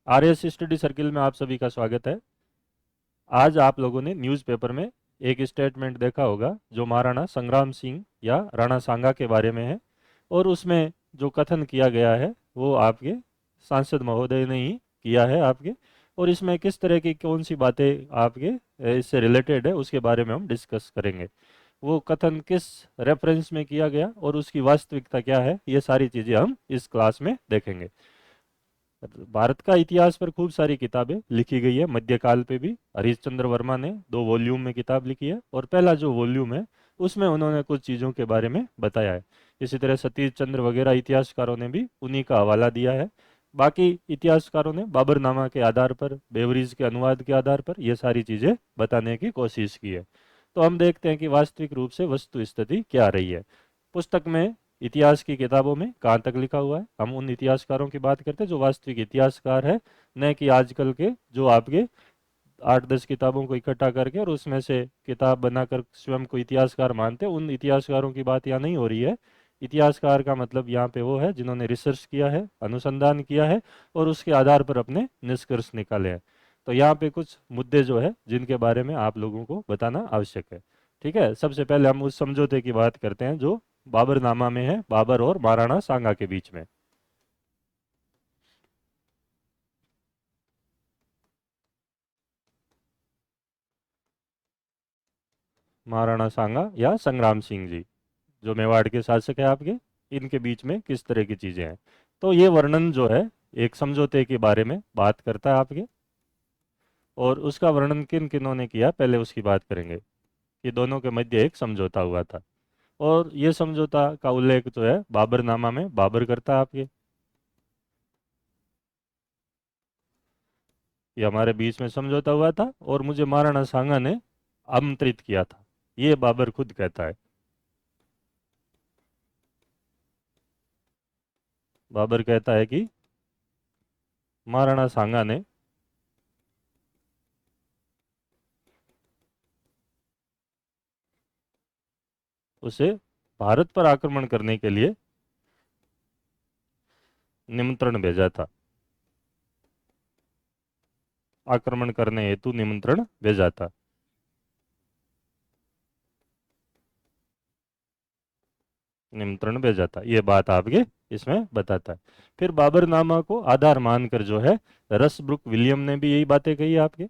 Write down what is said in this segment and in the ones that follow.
RS study circle में आप सभी का स्वागत है। आज आप लोगों ने न्यूज़पेपर में एक स्टेटमेंट देखा होगा जो महाराणा संग्राम सिंह या राणा सांगा के बारे में है। और उसमें जो कथन किया गया है वो आपके सांसद महोदय ने ही किया है आपके। और इसमें किस तरह की कौन सी बातें आपके इससे रिलेटेड है उसके बारे में हम डिस्कस करेंगे। वो कथन किस रेफरेंस में किया गया और उसकी वास्तविकता क्या है, ये सारी चीज़ें हम इस क्लास में देखेंगे। भारत का इतिहास पर खूब सारी किताबें लिखी गई है, मध्यकाल पे भी हरिश्चंद्र वर्मा ने 2 वॉल्यूम में किताब लिखी है और पहला जो वॉल्यूम है उसमें उन्होंने कुछ चीज़ों के बारे में बताया है। इसी तरह सतीश चंद्र वगैरह इतिहासकारों ने भी उन्हीं का हवाला दिया है। बाकी इतिहासकारों ने बाबरनामा के आधार पर, बेवरीज के अनुवाद के आधार पर ये सारी चीज़ें बताने की कोशिश की है। तो हम देखते हैं कि वास्तविक रूप से वस्तु स्थिति क्या रही है। पुस्तक में, इतिहास की किताबों में कहाँ तक लिखा हुआ है, हम उन इतिहासकारों की बात करते हैं जो वास्तविक इतिहासकार है, न कि आजकल के जो आपके 8-10 किताबों को इकट्ठा करके और उसमें से किताब बनाकर स्वयं को इतिहासकार मानते हैं। उन इतिहासकारों की बात यहाँ नहीं हो रही है। इतिहासकार का मतलब यहाँ पे वो है जिन्होंने रिसर्च किया है, अनुसंधान किया है और उसके आधार पर अपने निष्कर्ष निकाले हैं। तो यहाँ पे कुछ मुद्दे जो है जिनके बारे में आप लोगों को बताना आवश्यक है। ठीक है, सबसे पहले हम उस समझौते की बात करते हैं जो बाबरनामा में है, बाबर और महाराणा सांगा के बीच में। महाराणा सांगा या संग्राम सिंह जी जो मेवाड़ के शासक है आपके, इनके बीच में किस तरह की चीजें हैं। तो ये वर्णन जो है एक समझौते के बारे में बात करता है आपके। और उसका वर्णन किन किन्हों ने किया पहले उसकी बात करेंगे कि दोनों के मध्य एक समझौता हुआ था। और ये समझौता का उल्लेख जो है बाबरनामा में बाबर करता है आपके। ये हमारे बीच में समझौता हुआ था और मुझे महाराणा सांगा ने आमंत्रित किया था, ये बाबर खुद कहता है। बाबर कहता है कि महाराणा सांगा ने उसे भारत पर आक्रमण करने के लिए निमंत्रण भेजा था, आक्रमण करने हेतु निमंत्रण भेजा था। निमंत्रण भेजा था, ये बात आपके इसमें बताता है। फिर बाबरनामा को आधार मानकर जो है रसब्रुक विलियम ने भी यही बातें कही है आपके,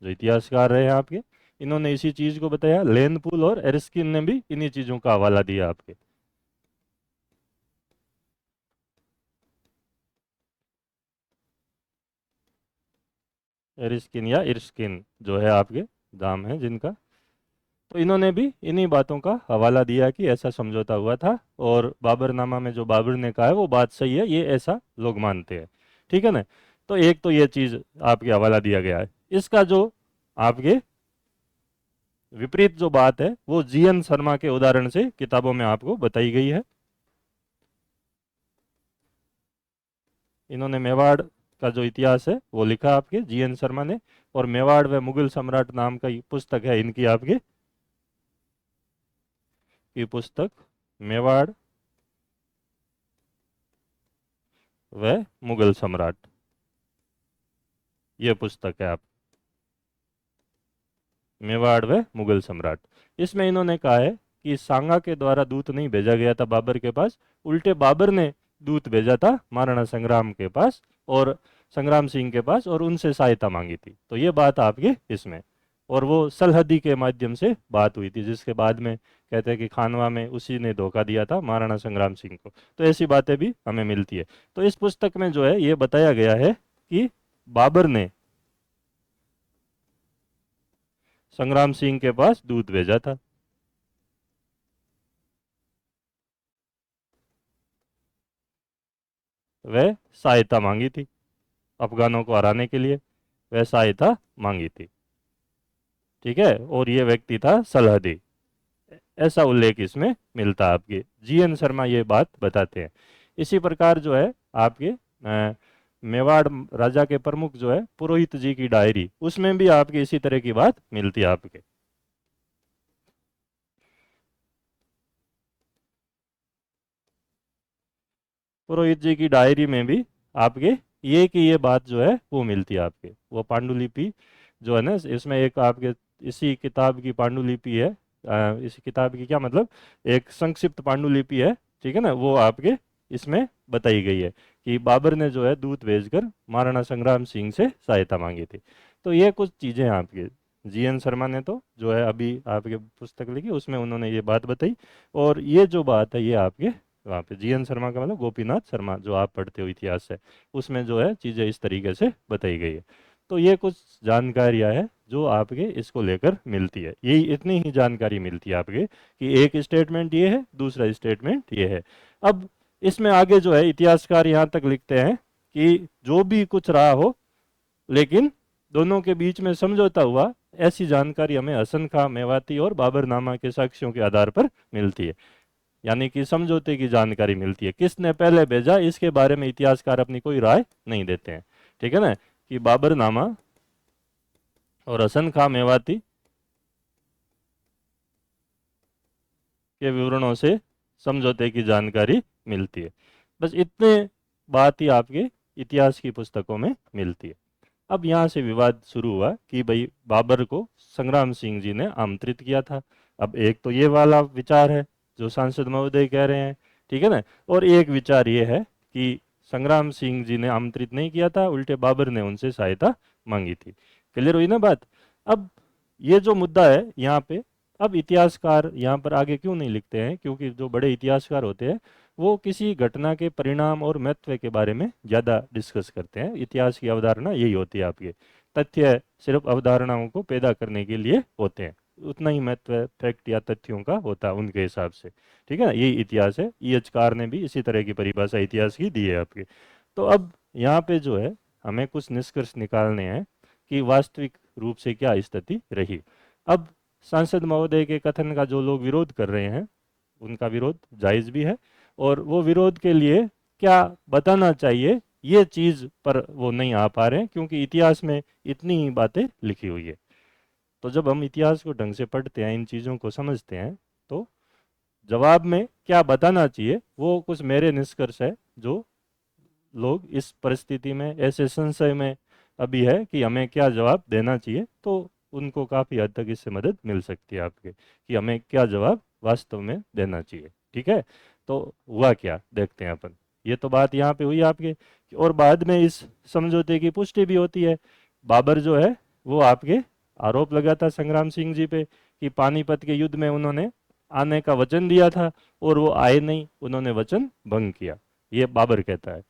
जो इतिहासकार रहे हैं आपके। इन्होंने इसी चीज को बताया। लेनपूल और एरिस्किन ने भी इन्हीं चीजों का हवाला दिया आपके। एरिस्किन या इर्स्किन जो है आपके नाम है जिनका। तो इन्होंने भी इन्हीं बातों का हवाला दिया कि ऐसा समझौता हुआ था और बाबरनामा में जो बाबर ने कहा है वो बात सही है, ये ऐसा लोग मानते हैं। ठीक है ना। तो एक तो ये चीज आपके हवाला दिया गया है। इसका जो आपके विपरीत जो बात है वो जीएन शर्मा के उदाहरण से किताबों में आपको बताई गई है। इन्होंने मेवाड़ का जो इतिहास है वो लिखा आपके जीएन शर्मा ने। और मेवाड़ व मुगल सम्राट नाम का ये पुस्तक है इनकी आपकी, ये पुस्तक मेवाड़ व मुगल सम्राट, ये पुस्तक है आप, मेवाड़ व मुगल सम्राट। इसमें इन्होंने कहा है कि सांगा के द्वारा दूत नहीं भेजा गया था बाबर के पास, उल्टे बाबर ने दूत भेजा था महाराणा संग्राम के पास और संग्राम सिंह के पास और उनसे सहायता मांगी थी। तो ये बात आपकी इसमें। और वो सलहदी के माध्यम से बात हुई थी जिसके बाद में कहते हैं कि खानवा में उसी ने धोखा दिया था महाराणा संग्राम सिंह को। तो ऐसी बातें भी हमें मिलती है। तो इस पुस्तक में जो है ये बताया गया है कि बाबर ने संग्राम सिंह के पास दूत भेजा था। वह सहायता मांगी थी, अफगानों को हराने के लिए वह सहायता मांगी थी। ठीक है, और ये व्यक्ति था सलहदी, ऐसा उल्लेख इसमें मिलता है आपके। जीएन शर्मा ये बात बताते हैं। इसी प्रकार जो है आपके मेवाड़ राजा के प्रमुख जो है पुरोहित जी की डायरी, उसमें भी आपकी इसी तरह की बात मिलती है आपके। पुरोहित जी की डायरी में भी आपके ये की ये बात जो है वो मिलती है आपके। वो पांडुलिपि जो है ना, इसमें एक आपके इसी किताब की पांडुलिपि है, इसी किताब की क्या मतलब, एक संक्षिप्त पांडुलिपि है, ठीक है ना, वो आपके इसमें बताई गई है कि बाबर ने जो है दूत भेजकर महाराणा संग्राम सिंह से सहायता मांगी थी। तो ये कुछ चीज़ें हैं आपके। जीएन शर्मा ने तो जो है अभी आपके पुस्तक लिखी उसमें उन्होंने ये बात बताई, और ये जो बात है ये आपके वहाँ पे जीएन शर्मा का मतलब गोपीनाथ शर्मा जो आप पढ़ते हो इतिहास से, उसमें जो है चीज़ें इस तरीके से बताई गई है। तो ये कुछ जानकारियाँ है जो आपके इसको लेकर मिलती है, यही इतनी ही जानकारी मिलती है आपके कि एक स्टेटमेंट ये है, दूसरा स्टेटमेंट ये है। अब इसमें आगे जो है इतिहासकार यहाँ तक लिखते हैं कि जो भी कुछ रहा हो, लेकिन दोनों के बीच में समझौता हुआ, ऐसी जानकारी हमें हसन खां मेवाती और बाबरनामा के साक्ष्यों के आधार पर मिलती है। यानी कि समझौते की जानकारी मिलती है, किसने पहले भेजा इसके बारे में इतिहासकार अपनी कोई राय नहीं देते हैं, ठीक है ना, कि बाबरनामा और हसन खां मेवाती के विवरणों से समझौते की जानकारी मिलती है। बस इतने बात ही आपके इतिहास की पुस्तकों में मिलती है। अब यहाँ से विवाद शुरू हुआ कि भाई बाबर को संग्राम सिंह जी ने आमंत्रित किया था। अब एक तो ये वाला विचार है जो सांसद महोदय कह रहे हैं, ठीक है ना, और एक विचार ये है कि संग्राम सिंह जी ने आमंत्रित नहीं किया था, उल्टे बाबर ने उनसे सहायता मांगी थी। क्लियर हुई ना बात। अब ये जो मुद्दा है यहाँ पे, अब इतिहासकार यहाँ पर आगे क्यों नहीं लिखते हैं, क्योंकि जो बड़े इतिहासकार होते हैं वो किसी घटना के परिणाम और महत्व के बारे में ज़्यादा डिस्कस करते हैं। इतिहास की अवधारणा यही होती है आपके, तथ्य सिर्फ अवधारणाओं को पैदा करने के लिए होते हैं, उतना ही महत्व फैक्ट या तथ्यों का होता है उनके हिसाब से, ठीक है ना, यही इतिहास है। ईएचकार ने भी इसी तरह की परिभाषा इतिहास की दी है आपके। तो अब यहाँ पे जो है हमें कुछ निष्कर्ष निकालने हैं कि वास्तविक रूप से क्या स्थिति रही। अब सांसद महोदय के कथन का जो लोग विरोध कर रहे हैं उनका विरोध जायज़ भी है, और वो विरोध के लिए क्या बताना चाहिए ये चीज़ पर वो नहीं आ पा रहे हैं, क्योंकि इतिहास में इतनी ही बातें लिखी हुई है। तो जब हम इतिहास को ढंग से पढ़ते हैं, इन चीज़ों को समझते हैं, तो जवाब में क्या बताना चाहिए वो कुछ मेरे निष्कर्ष है जो लोग इस परिस्थिति में ऐसे संशय में अभी है कि हमें क्या जवाब देना चाहिए, तो उनको काफ़ी हद तक इससे मदद मिल सकती है आपके कि हमें क्या जवाब वास्तव में देना चाहिए, ठीक है। तो हुआ क्या देखते हैं अपन। ये तो बात यहाँ पे हुई आपके, और बाद में इस समझौते की पुष्टि भी होती है। बाबर जो है वो आपके आरोप लगाता संग्राम सिंह जी पे कि पानीपत के युद्ध में उन्होंने आने का वचन दिया था और वो आए नहीं, उन्होंने वचन भंग किया, ये बाबर कहता है।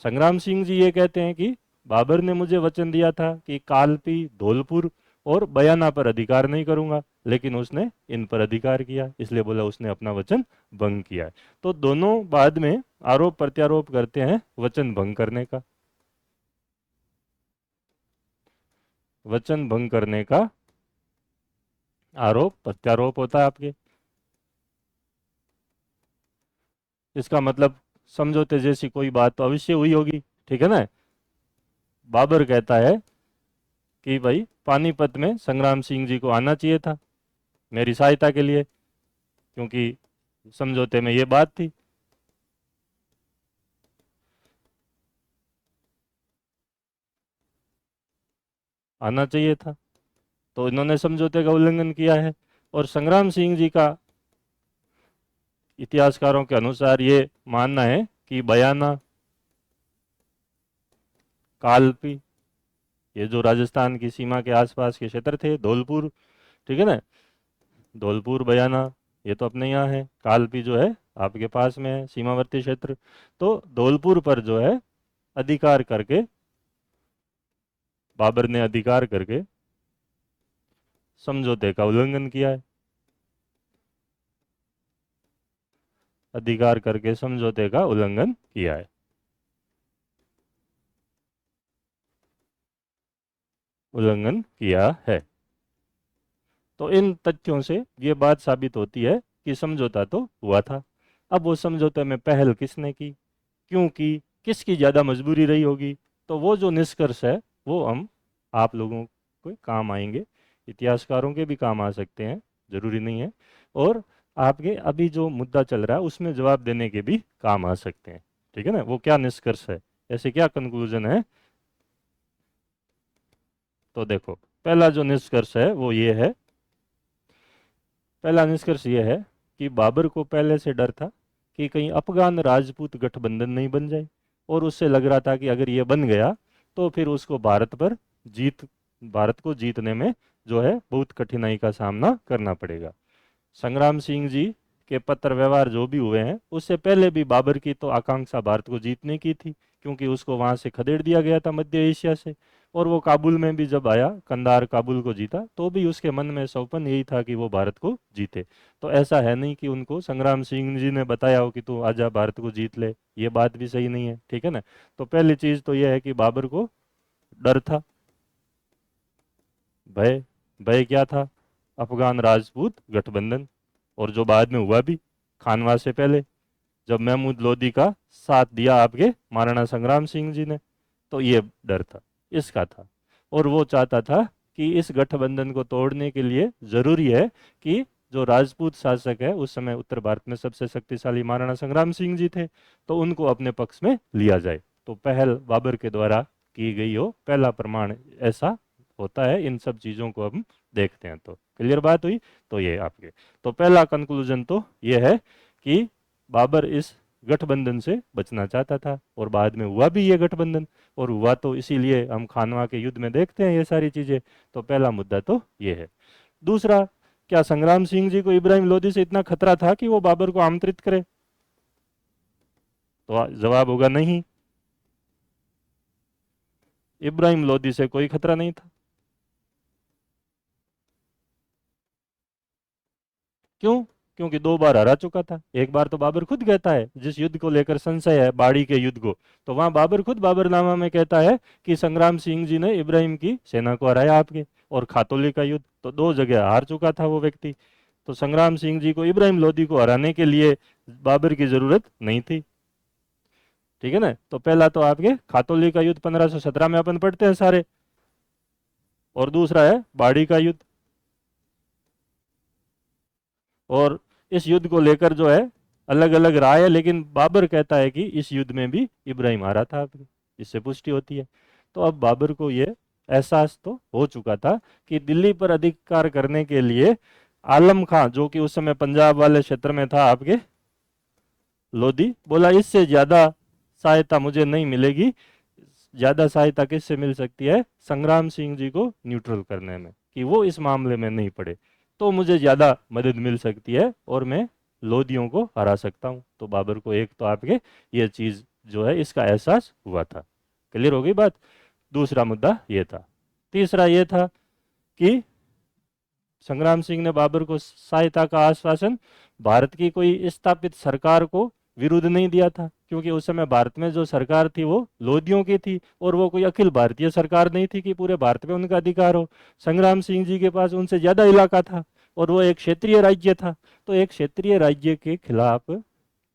संग्राम सिंह जी ये कहते हैं कि बाबर ने मुझे वचन दिया था कि कालपी, धौलपुर और बयाना पर अधिकार नहीं करूंगा, लेकिन उसने इन पर अधिकार किया, इसलिए बोला उसने अपना वचन भंग किया है। तो दोनों बाद में आरोप प्रत्यारोप करते हैं वचन भंग करने का। वचन भंग करने का आरोप प्रत्यारोप होता है आपके। इसका मतलब समझौते जैसी कोई बात तो अवश्य हुई होगी, ठीक है ना। बाबर कहता है कि भाई पानीपत में संग्राम सिंह जी को आना चाहिए था मेरी सहायता के लिए, क्योंकि समझौते में ये बात थी। आना चाहिए था, तो इन्होंने समझौते का उल्लंघन किया है। और संग्राम सिंह जी का इतिहासकारों के अनुसार ये मानना है कि बयाना, कालपी, ये जो राजस्थान की सीमा के आसपास के क्षेत्र थे, धौलपुर, ठीक है ना, धौलपुर बयाना ये तो अपने यहाँ है, कालपी जो है आपके पास में है सीमावर्ती क्षेत्र। तो धौलपुर पर जो है अधिकार करके, बाबर ने अधिकार करके समझौते का उल्लंघन किया है, अधिकार करके समझौते का उल्लंघन किया है, उल्लंघन किया है। तो इन तथ्यों से ये बात साबित होती है कि समझौता तो हुआ था। अब वो समझौते में पहल किसने की, क्यों की, किसकी ज़्यादा मजबूरी रही होगी, तो वो जो निष्कर्ष है वो हम आप लोगों को काम आएंगे, इतिहासकारों के भी काम आ सकते हैं, जरूरी नहीं है, और आपके अभी जो मुद्दा चल रहा है उसमें जवाब देने के भी काम आ सकते हैं, ठीक है। ठीक है ना, वो क्या निष्कर्ष है, ऐसे क्या कंक्लूजन है। तो देखो, पहला जो निष्कर्ष है वो ये है, पहला निष्कर्ष ये है कि बाबर को पहले से डर था कि कहीं अफगान राजपूत गठबंधन नहीं बन जाए, और उससे लग रहा था कि अगर ये बन गया तो फिर उसको भारत को जीतने में जो है बहुत कठिनाई का सामना करना पड़ेगा। संग्राम सिंह जी के पत्र व्यवहार जो भी हुए हैं, उससे पहले भी बाबर की तो आकांक्षा भारत को जीतने की थी, क्योंकि उसको वहां से खदेड़ दिया गया था मध्य एशिया से। और वो काबुल में भी जब आया, कंधार काबुल को जीता, तो भी उसके मन में सौपन यही था कि वो भारत को जीते। तो ऐसा है नहीं कि उनको संग्राम सिंह जी ने बताया हो कि तू आजा भारत को जीत ले, ये बात भी सही नहीं है, ठीक है ना। तो पहली चीज तो यह है कि बाबर को डर था, भय। भय क्या था? अफगान राजपूत गठबंधन, और जो बाद में हुआ भी खानवा से पहले, जब महमूद लोदी का साथ दिया आपके महाराणा संग्राम सिंह जी ने, तो ये डर था, इसका था। और वो चाहता था कि इस गठबंधन को तोड़ने के लिए जरूरी है कि जो राजपूत शासक है, उस समय उत्तर भारत में सबसे शक्तिशाली महाराणा संग्राम सिंह जी थे, तो उनको अपने पक्ष में लिया जाए। तो पहल बाबर के द्वारा की गई हो, पहला प्रमाण ऐसा होता है। इन सब चीजों को हम देखते हैं, तो क्लियर बात हुई। तो ये आपके, तो पहला कंक्लूजन तो ये है कि बाबर इस गठबंधन से बचना चाहता था, और बाद में हुआ भी ये गठबंधन, और हुआ तो इसीलिए हम खानवा के युद्ध में देखते हैं ये सारी चीजें। तो पहला मुद्दा तो ये है। दूसरा, क्या संग्राम सिंह जी को इब्राहिम लोदी से इतना खतरा था कि वो बाबर को आमंत्रित करे? तो जवाब होगा नहीं, इब्राहिम लोदी से कोई खतरा नहीं था। क्यों? क्योंकि दो बार हरा चुका था। एक बार तो बाबर खुद कहता है, जिस युद्ध को लेकर संशय है, बाड़ी के युद्ध को, तो वहां बाबर खुद बाबरनामा में कहता है कि संग्राम सिंह जी ने इब्राहिम की सेना को हराया आपके। और खातौली का युद्ध तो दो जगह हार चुका था वो व्यक्ति। तो संग्राम सिंह जी को इब्राहिम लोदी को हराने के लिए बाबर की जरूरत नहीं थी, ठीक है ना। तो पहला तो आपके खातौली का युद्ध 1517 में अपन पढ़ते हैं सारे, और दूसरा है बाड़ी का युद्ध। और इस युद्ध को लेकर जो है अलग अलग राय है, लेकिन बाबर कहता है कि इस युद्ध में भी इब्राहिम हारा था आपके, इससे पुष्टि होती है। तो अब बाबर को ये एहसास तो हो चुका था कि दिल्ली पर अधिकार करने के लिए आलम खां, जो कि उस समय पंजाब वाले क्षेत्र में था आपके, लोधी बोला इससे ज्यादा सहायता मुझे नहीं मिलेगी। ज्यादा सहायता किससे मिल सकती है? संग्राम सिंह जी को न्यूट्रल करने में, कि वो इस मामले में नहीं पड़े, तो मुझे ज्यादा मदद मिल सकती है और मैं लोदियों को हरा सकता हूं। तो बाबर को एक तो आपके ये चीज जो है इसका एहसास हुआ था। क्लियर हो गई बात। दूसरा मुद्दा ये था। तीसरा ये था कि संग्राम सिंह ने बाबर को सहायता का आश्वासन भारत की कोई स्थापित सरकार को विरुद्ध नहीं दिया था, क्योंकि उस समय भारत में जो सरकार थी वो लोदियों की थी, और वो कोई अखिल भारतीय सरकार नहीं थी कि पूरे भारत में उनका अधिकार हो। संग्राम सिंह जी के पास उनसे ज्यादा इलाका था, और वो एक क्षेत्रीय राज्य था। तो एक क्षेत्रीय राज्य के खिलाफ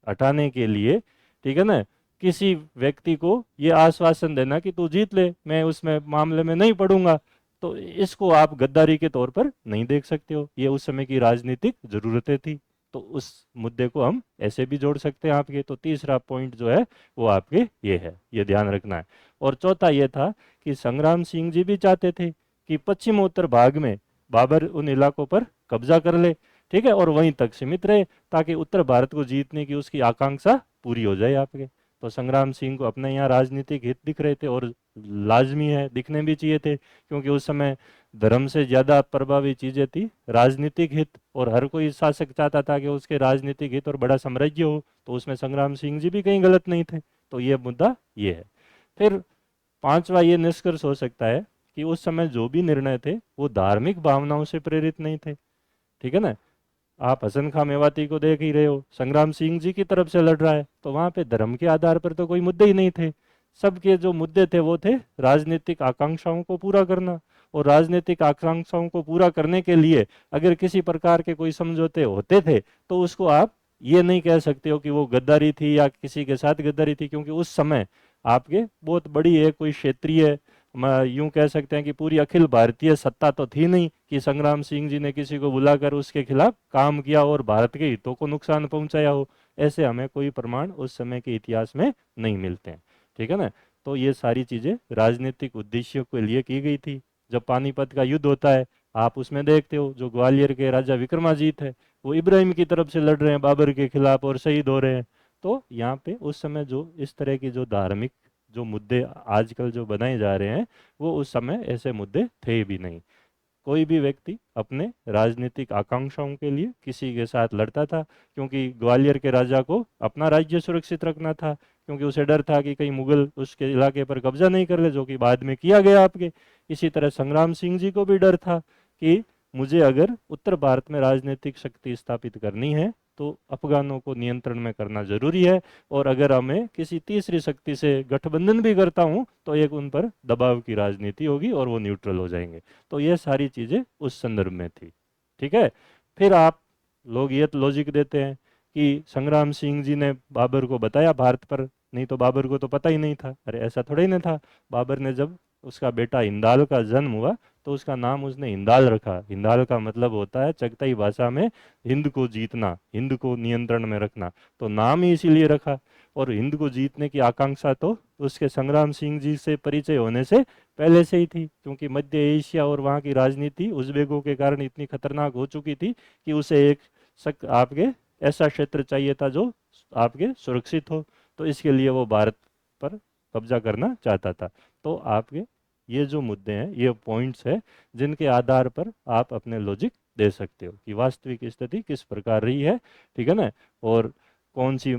हटाने के लिए, ठीक है ना, किसी व्यक्ति को ये आश्वासन देना कि तू जीत ले, मैं उसमें मामले में नहीं पड़ूंगा, तो इसको आप गद्दारी के तौर पर नहीं देख सकते हो। ये उस समय की राजनीतिक जरूरतें थी। तो उस मुद्दे को हम ऐसे भी जोड़ सकते हैं आपके। तो तीसरा पॉइंट जो है वो आपके ये है, ये ध्यान रखना है। और चौथा ये था कि संग्राम सिंह जी भी चाहते थे कि पश्चिमोत्तर भाग में बाबर उन इलाकों पर कब्जा कर ले, ठीक है, और वहीं तक सीमित रहे, ताकि उत्तर भारत को जीतने की उसकी आकांक्षा पूरी हो जाए आपके। तो संग्राम सिंह को अपने यहाँ राजनीतिक हित दिख रहे थे, और लाजमी है, दिखने भी चाहिए थे, क्योंकि उस समय धर्म से ज्यादा प्रभावी चीजें थी राजनीतिक हित, और हर कोई शासक चाहता था कि उसके राजनीतिक हित और बड़ा साम्राज्य हो। तो उसमें संग्राम सिंह जी भी कहीं गलत नहीं थे। तो ये मुद्दा ये है। फिर पांचवा ये निष्कर्ष हो सकता है कि उस समय जो भी निर्णय थे वो धार्मिक भावनाओं से प्रेरित नहीं थे, ठीक है ना। आप हसन खां मेवाती को देख ही रहे हो, संग्राम सिंह जी की तरफ से लड़ रहा है, तो वहां पे धर्म के आधार पर तो कोई मुद्दे ही नहीं थे। सबके जो मुद्दे थे वो थे राजनीतिक आकांक्षाओं को पूरा करना। और राजनीतिक आकांक्षाओं को पूरा करने के लिए अगर किसी प्रकार के कोई समझौते होते थे, तो उसको आप ये नहीं कह सकते हो कि वो गद्दारी थी या किसी के साथ गद्दारी थी, क्योंकि उस समय आपके बहुत बड़ी है कोई क्षेत्रीय, यूं कह सकते हैं कि पूरी अखिल भारतीय सत्ता तो थी नहीं कि संग्राम सिंह जी ने किसी को बुलाकर उसके खिलाफ काम किया और भारत के हितों को नुकसान पहुंचाया हो। ऐसे हमें कोई प्रमाण उस समय के इतिहास में नहीं मिलते हैं। ठीक है ना। तो ये सारी चीज़ें राजनीतिक उद्देश्यों के लिए की गई थी। जब पानीपत का युद्ध होता है, आप उसमें देखते हो जो ग्वालियर के राजा विक्रमाजीत है वो इब्राहिम की तरफ से लड़ रहे हैं बाबर के खिलाफ और शहीद हो रहे हैं। तो यहाँ पे उस समय जो इस तरह की जो धार्मिक जो मुद्दे आजकल जो बनाए जा रहे हैं वो उस समय ऐसे मुद्दे थे भी नहीं। कोई भी व्यक्ति अपने राजनीतिक आकांक्षाओं के लिए किसी के साथ लड़ता था, क्योंकि ग्वालियर के राजा को अपना राज्य सुरक्षित रखना था, क्योंकि उसे डर था कि कहीं मुगल उसके इलाके पर कब्जा नहीं कर ले, जो कि बाद में किया गया आपके। इसी तरह संग्राम सिंह जी को भी डर था कि मुझे अगर उत्तर भारत में राजनीतिक शक्ति स्थापित करनी है तो अफगानों को नियंत्रण में करना जरूरी है, और अगर हमें किसी तीसरी शक्ति से गठबंधन भी करता हूं तो एक उन पर दबाव की राजनीति होगी और वो न्यूट्रल हो जाएंगे। तो ये सारी चीजें उस संदर्भ में थी। ठीक है। फिर आप लोग ये लॉजिक देते हैं कि संग्राम सिंह जी ने बाबर को बताया भारत पर, नहीं तो बाबर को तो पता ही नहीं था। अरे ऐसा थोड़ा ही नहीं था। बाबर ने जब उसका बेटा हिंदाल का जन्म हुआ तो उसका नाम उसने हिंदाल रखा। हिंदाल का मतलब होता है चगताई भाषा में हिंद को जीतना, हिंद को नियंत्रण में रखना, तो नाम ही इसीलिए रखा। और हिंद को जीतने की आकांक्षा तो उसके संग्राम सिंह जी से परिचय होने से पहले से ही थी, क्योंकि मध्य एशिया और वहाँ की राजनीति उज़्बेकों के कारण इतनी खतरनाक हो चुकी थी कि उसे एक आपके ऐसा क्षेत्र चाहिए था जो आपके सुरक्षित हो। तो इसके लिए वो भारत पर कब्जा करना चाहता था। तो आपके ये जो मुद्दे हैं, ये पॉइंट्स है जिनके आधार पर आप अपने लॉजिक दे सकते हो कि वास्तविक स्थिति किस प्रकार रही है। ठीक है ना। और कौन सी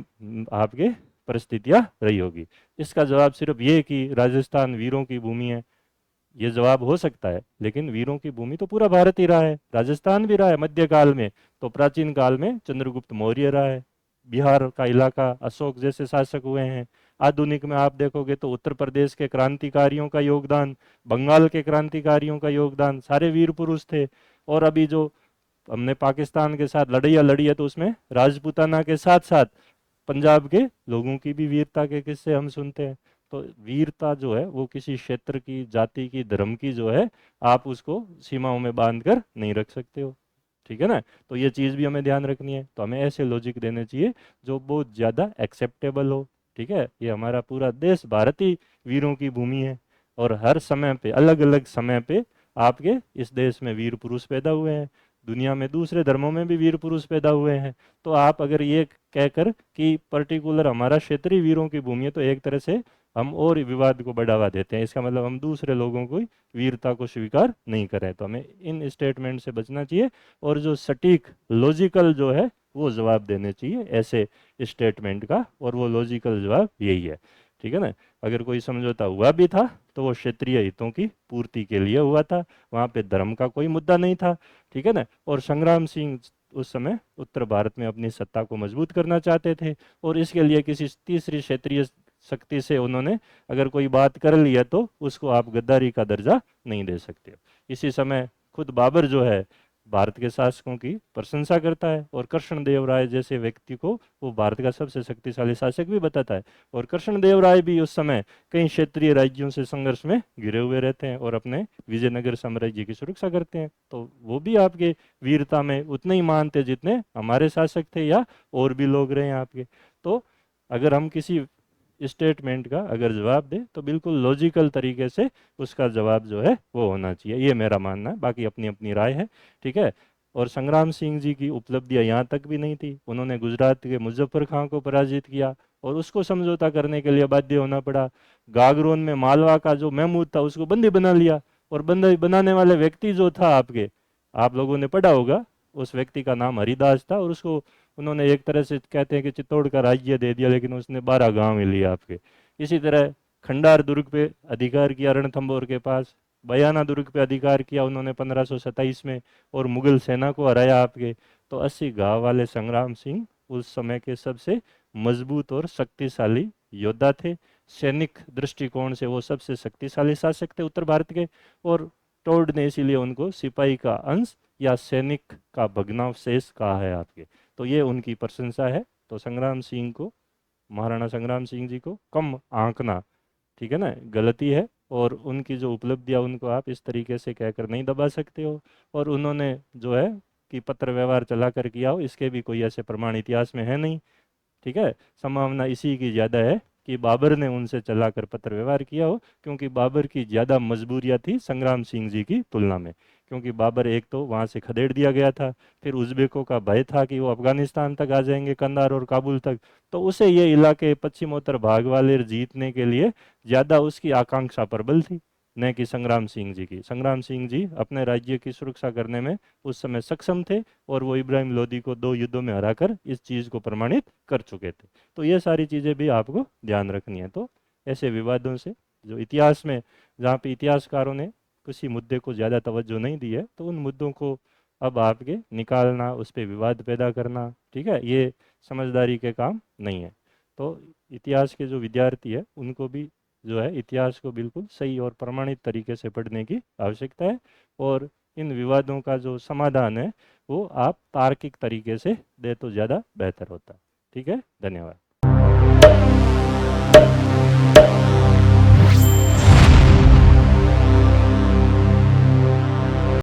आपके परिस्थितियां रही होगी। इसका जवाब सिर्फ ये कि राजस्थान वीरों की भूमि है, ये जवाब हो सकता है, लेकिन वीरों की भूमि तो पूरा भारत ही रहा है, राजस्थान भी रहा है मध्यकाल में। तो प्राचीन काल में चंद्रगुप्त मौर्य रहा है, बिहार का इलाका अशोक जैसे शासक हुए हैं। आधुनिक में आप देखोगे तो उत्तर प्रदेश के क्रांतिकारियों का योगदान, बंगाल के क्रांतिकारियों का योगदान, सारे वीर पुरुष थे। और अभी जो हमने पाकिस्तान के साथ लड़ाइयाँ लड़ी है तो उसमें राजपूताना के साथ साथ पंजाब के लोगों की भी वीरता के किस्से हम सुनते हैं। तो वीरता जो है वो किसी क्षेत्र की, जाति की, धर्म की जो है, आप उसको सीमाओं में बांध कर नहीं रख सकते हो। ठीक है ना। तो ये चीज़ भी हमें ध्यान रखनी है। तो हमें ऐसे लॉजिक देने चाहिए जो बहुत ज़्यादा एक्सेप्टेबल हो। ठीक है। ये हमारा पूरा देश भारतीय वीरों की भूमि है, और हर समय पे, अलग अलग समय पे आपके इस देश में वीर पुरुष पैदा हुए हैं। दुनिया में दूसरे धर्मों में भी वीर पुरुष पैदा हुए हैं। तो आप अगर ये कहकर कि पर्टिकुलर हमारा क्षेत्रीय वीरों की भूमि है, तो एक तरह से हम और विवाद को बढ़ावा देते हैं। इसका मतलब हम दूसरे लोगों को वीरता को स्वीकार नहीं करें। तो हमें इन स्टेटमेंट से बचना चाहिए, और जो सटीक लॉजिकल जो है वो जवाब देने चाहिए ऐसे स्टेटमेंट का, और वो लॉजिकल जवाब यही है। ठीक है ना। अगर कोई समझौता हुआ भी था तो वो क्षेत्रीय हितों की पूर्ति के लिए हुआ था, वहाँ पे धर्म का कोई मुद्दा नहीं था। ठीक है ना। और संग्राम सिंह उस समय उत्तर भारत में अपनी सत्ता को मजबूत करना चाहते थे, और इसके लिए किसी तीसरी क्षेत्रीय शक्ति से उन्होंने अगर कोई बात कर ली है तो उसको आप गद्दारी का दर्जा नहीं दे सकते हो। इसी समय खुद बाबर जो है भारत के शासकों की प्रशंसा करता है, और कृष्णदेव राय जैसे व्यक्ति को वो भारत का सबसे शक्तिशाली शासक भी बताता है। और कृष्णदेव राय भी उस समय कई क्षेत्रीय राज्यों से संघर्ष में घिरे हुए रहते हैं और अपने विजयनगर साम्राज्य की सुरक्षा करते हैं। तो वो भी आपके वीरता में उतने ही मानते जितने हमारे शासक थे या और भी लोग रहे हैं आपके। तो अगर हम किसी स्टेटमेंट का अगर जवाब दे तो बिल्कुल लॉजिकल तरीके से उसका जवाब जो है वो होना चाहिए, ये मेरा मानना है। बाकी अपनी अपनी राय है। ठीक है। और संग्राम सिंह जी की उपलब्धियां यहाँ तक भी नहीं थी। उन्होंने गुजरात के मुजफ्फर खां को पराजित किया और उसको समझौता करने के लिए बाध्य होना पड़ा। गागरोन में मालवा का जो महमूद था उसको बंदी बना लिया, और बंदी बनाने वाले व्यक्ति जो था आपके, आप लोगों ने पढ़ा होगा, उस व्यक्ति का नाम हरिदास था, और उसको उन्होंने एक तरह से कहते हैं कि चित्तौड़ का राज्य दे दिया, लेकिन उसने 12 गांव ही लिए आपके। इसी तरह खंडार दुर्ग पे अधिकार किया रणथंभौर के पास, बयाना दुर्ग पे अधिकार किया उन्होंने 1527 में, और मुगल सेना को हराया आपके। तो 80 गांव वाले संग्राम सिंह उस समय के सबसे मजबूत और शक्तिशाली योद्धा थे। सैनिक दृष्टिकोण से वो सबसे शक्तिशाली शासक थे उत्तर भारत के, और टोड ने इसीलिए उनको सिपाही का अंश या सैनिक का भग्नावशेष कहा है आपके। तो ये उनकी प्रशंसा है। तो संग्राम सिंह को, महाराणा संग्राम सिंह जी को कम आंकना, ठीक है ना, गलती है। और उनकी जो उपलब्धियां उनको आप इस तरीके से कहकर नहीं दबा सकते हो। और उन्होंने जो है कि पत्र व्यवहार चला कर किया हो, इसके भी कोई ऐसे प्रमाण इतिहास में है नहीं। ठीक है, संभावना इसी की ज़्यादा है कि बाबर ने उनसे चलाकर पत्र व्यवहार किया हो, क्योंकि बाबर की ज़्यादा मजबूरियाँ थी संग्राम सिंह जी की तुलना में। क्योंकि बाबर एक तो वहाँ से खदेड़ दिया गया था, फिर उज़्बेकों का भय था कि वो अफगानिस्तान तक आ जाएंगे, कंधार और काबुल तक, तो उसे ये इलाके पश्चिमोत्तर भाग वाले जीतने के लिए ज़्यादा उसकी आकांक्षा प्रबल थी, न कि संग्राम सिंह जी की। संग्राम सिंह जी अपने राज्य की सुरक्षा करने में उस समय सक्षम थे, और वो इब्राहिम लोदी को 2 युद्धों में हराकर इस चीज़ को प्रमाणित कर चुके थे। तो ये सारी चीज़ें भी आपको ध्यान रखनी है। तो ऐसे विवादों से, जो इतिहास में, जहाँ पे इतिहासकारों ने किसी मुद्दे को ज़्यादा तवज्जो नहीं दी है, तो उन मुद्दों को अब आपके निकालना, उस पर विवाद पैदा करना, ठीक है, ये समझदारी के काम नहीं है। तो इतिहास के जो विद्यार्थी है उनको भी जो है इतिहास को बिल्कुल सही और प्रमाणित तरीके से पढ़ने की आवश्यकता है, और इन विवादों का जो समाधान है वो आप तार्किक तरीके से दे तो ज़्यादा बेहतर होता। ठीक है, धन्यवाद।